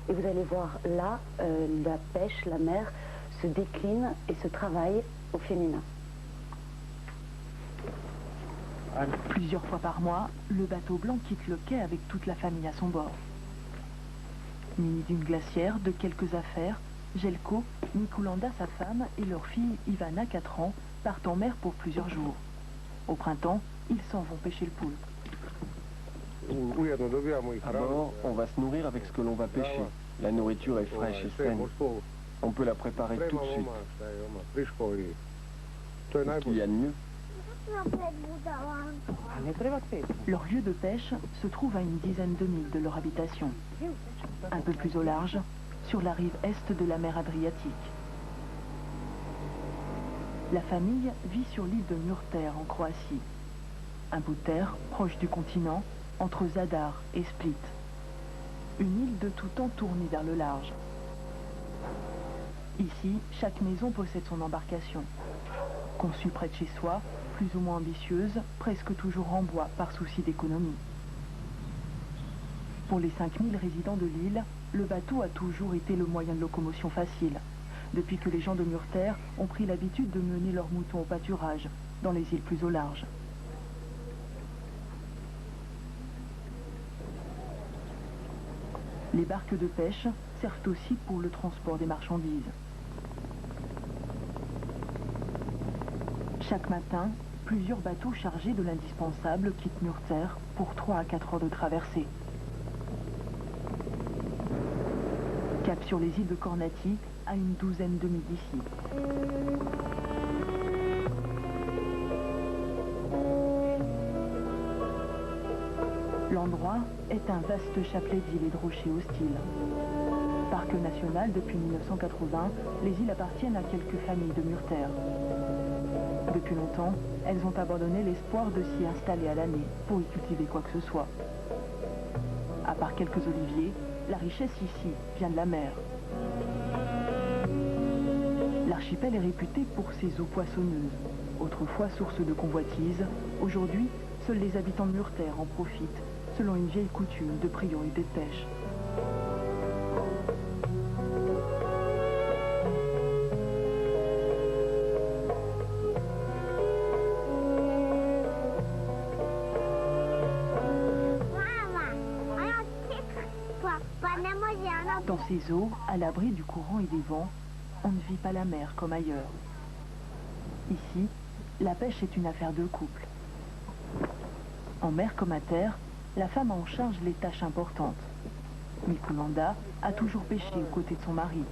Et vous allez voir là, la pêche, la mer se décline et se travaille au féminin. Plusieurs fois par mois, le bateau blanc quitte le quai avec toute la famille à son bord. Munis d'une glacière, de quelques affaires, Jelko, Nikulanda, sa femme, et leur fille Ivana, 4 ans, partent en mer pour plusieurs jours. Au printemps, ils s'en vont pêcher le poulpe. À bord, on va se nourrir avec ce que l'on va pêcher. La nourriture est fraîche et saine. On peut la préparer tout de suite. Qu'est-ce qu'il y a de mieux? Leur lieu de pêche se trouve à une dizaine de milles de leur habitation. Un peu plus au large, sur la rive est de la mer Adriatique. La famille vit sur l'île de Murter en Croatie. Un bout de terre proche du continent, entre Zadar et Split. Une île de tout temps tournée vers le large. Ici, chaque maison possède son embarcation. Conçue près de chez soi, plus ou moins ambitieuse, presque toujours en bois par souci d'économie. Pour les 5000 résidents de l'île, le bateau a toujours été le moyen de locomotion facile, depuis que les gens de Murter ont pris l'habitude de mener leurs moutons au pâturage, dans les îles plus au large. Les barques de pêche servent aussi pour le transport des marchandises. Chaque matin, plusieurs bateaux chargés de l'indispensable quittent Murter pour 3 à 4 heures de traversée. Cap sur les îles de Kornati, à une douzaine de milles d'ici. L'endroit est un vaste chapelet d'îles et de rochers hostiles. Parc national depuis 1980, les îles appartiennent à quelques familles de Murter. Depuis longtemps, elles ont abandonné l'espoir de s'y installer à l'année pour y cultiver quoi que ce soit. À part quelques oliviers, la richesse ici vient de la mer. L'archipel est réputé pour ses eaux poissonneuses. Autrefois source de convoitise, aujourd'hui, seuls les habitants de Murter en profitent, selon une vieille coutume de priorité de pêche. Dans ces eaux, à l'abri du courant et des vents, on ne vit pas la mer comme ailleurs. Ici, la pêche est une affaire de couple. En mer comme à terre, la femme a en charge les tâches importantes. Nikulanda a toujours pêché aux côtés de son mari.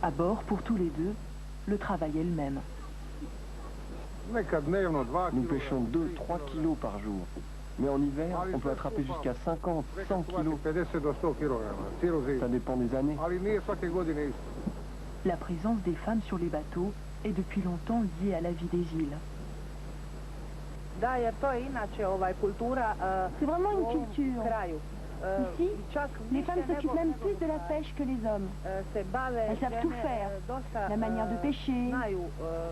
À bord, pour tous les deux, le travail est le même. Nous pêchons 2-3 kilos par jour. Mais en hiver, on peut attraper jusqu'à 50, 100 kilos. Ça dépend des années. La présence des femmes sur les bateaux est depuis longtemps liée à la vie des îles. C'est vraiment une culture. Ici, les femmes s'occupent même plus de la pêche que les hommes. Elles savent tout faire. La manière de pêcher,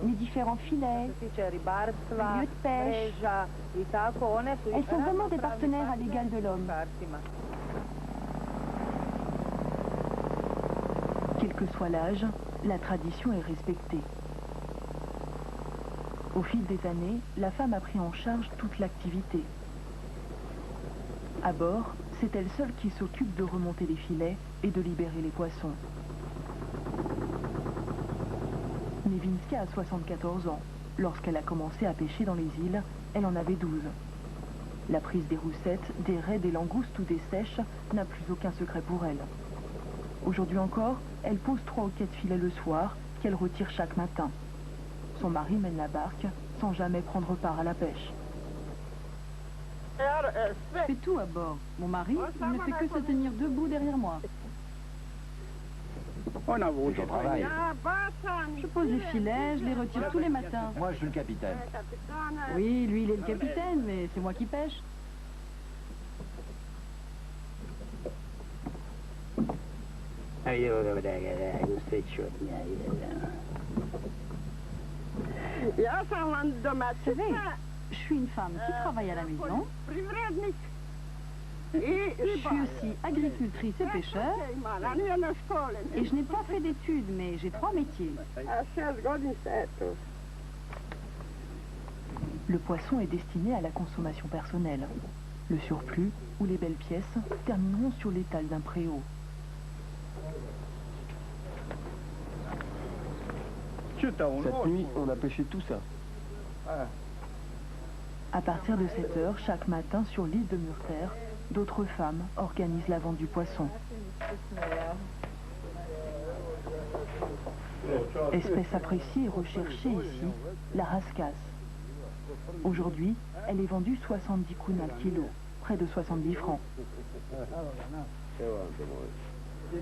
les différents filets, les lieux de pêche. Elles sont vraiment des partenaires à l'égal de l'homme. Quel que soit l'âge, la tradition est respectée. Au fil des années, la femme a pris en charge toute l'activité. À bord, c'est elle seule qui s'occupe de remonter les filets et de libérer les poissons. Nevinska a 74 ans. Lorsqu'elle a commencé à pêcher dans les îles, elle en avait 12. La prise des roussettes, des raies, des langoustes ou des sèches n'a plus aucun secret pour elle. Aujourd'hui encore, elle pose 3 ou 4 filets le soir qu'elle retire chaque matin. Son mari mène la barque sans jamais prendre part à la pêche. Je fais tout à bord. Mon mari, il ne fait que se tenir debout derrière moi. Je travaille. Je pose les filets, je les retire tous les matins. Moi, je suis le capitaine. Oui, lui, il est le capitaine, mais c'est moi qui pêche. Vous savez, je suis une femme qui travaille à la maison. Je suis aussi agricultrice et pêcheur. Et je n'ai pas fait d'études, mais j'ai 3 métiers. Le poisson est destiné à la consommation personnelle. Le surplus, ou les belles pièces, termineront sur l'étal d'un préau. Cette nuit, on a pêché tout ça. À partir de 7 heures, chaque matin, sur l'île de Murter, d'autres femmes organisent la vente du poisson. Espèce appréciée et recherchée ici, la rascasse. Aujourd'hui, elle est vendue 70 kuna le kilo, près de 70 francs.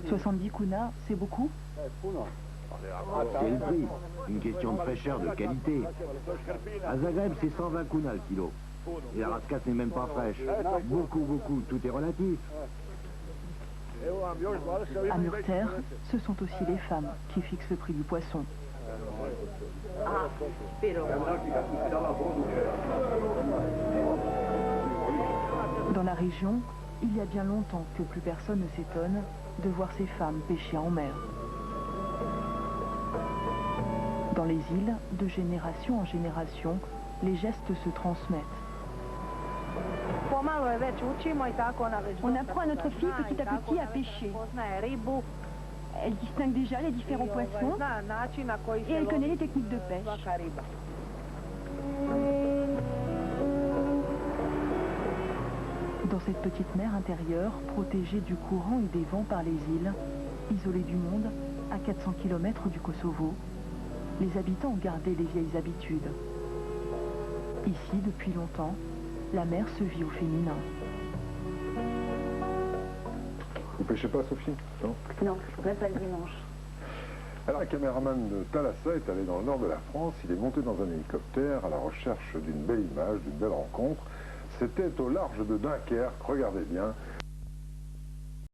70 kuna, c'est beaucoup? C'est le prix. Une question de fraîcheur, de qualité. À Zagreb, c'est 120 kuna le kilo. Et la rascasse n'est même pas fraîche. Beaucoup, tout est relatif. À Murter, ce sont aussi les femmes qui fixent le prix du poisson. Dans la région, il y a bien longtemps que plus personne ne s'étonne de voir ces femmes pêcher en mer. Dans les îles, de génération en génération, les gestes se transmettent. On apprend à notre fille petit à petit à pêcher. Elle distingue déjà les différents poissons et elle connaît les techniques de pêche. Dans cette petite mer intérieure, protégée du courant et des vents par les îles, isolée du monde, à 400 km du Kosovo, les habitants ont gardé les vieilles habitudes. Ici, depuis longtemps, la mer se vit au féminin. Vous pêchez pas, Sophie? Non. Non, même pas le dimanche. Alors, un caméraman de Thalassa est allé dans le nord de la France. Il est monté dans un hélicoptère à la recherche d'une belle image, d'une belle rencontre. C'était au large de Dunkerque, regardez bien.